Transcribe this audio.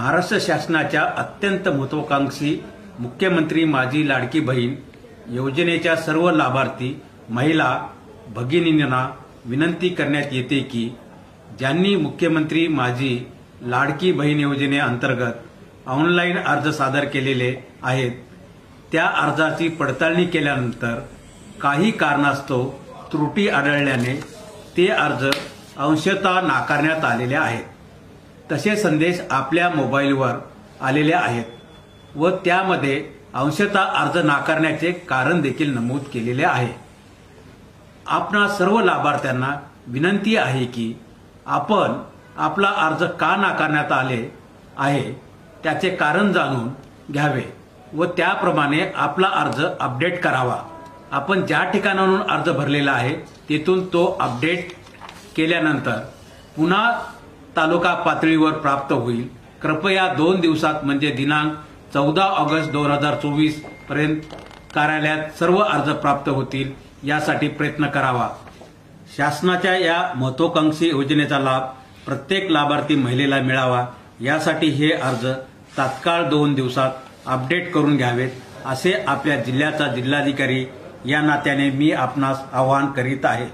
महाराष्ट्र शासनाच्या अत्यंत महत्त्वाकांक्षी मुख्यमंत्री माझी लाडकी बहीण योजनेच्या सर्व लाभार्थी महिला भगिनींना विनंती करण्यात येते की ज्यांनी मुख्यमंत्री माझी लाडकी बहीण योजनेअंतर्गत ऑनलाईन अर्ज सादर केलेले आहेत त्या अर्जाची पडताळणी केल्यानंतर काही कारणास्तव त्रुटी आढळल्याने ते अर्ज अंशतः नाकारण्यात आलेले आहेत। तसे संदेश आपल्या मोबाईलवर आलेले आहेत व त्यामध्ये अंशतः अर्ज नाकारण्याचे कारण देखील नमूद केलेले आहे। आपणा सर्व लाभार्थ्यांना विनंती आहे की आपण आपला अर्ज का नाकारण्यात आले आहे त्याचे कारण जाणून घ्यावे व त्याप्रमाणे आपला अर्ज अपडेट करावा। आपण ज्या ठिकाणाहून अर्ज भरलेला आहे तेथून तो अपडेट केल्यानंतर पुन्हा तालुका पातळीवर प्राप्त होईल। कृपया 2 दिवसात म्हणजे दिनांक 14 ऑगस्ट 2024 पर्यंत कार्यालयात सर्व अर्ज प्राप्त होतील यासाठी प्रयत्न करावा। शासनाच्या या महत्त्वाकांक्षी योजनेचा लाभ प्रत्येक लाभार्थी महिलेला मिळावा यासाठी हे अर्ज तात्काळ 2 दिवसात अपडेट करून घ्यावेत असे आपल्या जिल्ह्याचा जिल्हाधिकारी या नात्याने मी आपणास आवाहन करीत आहे।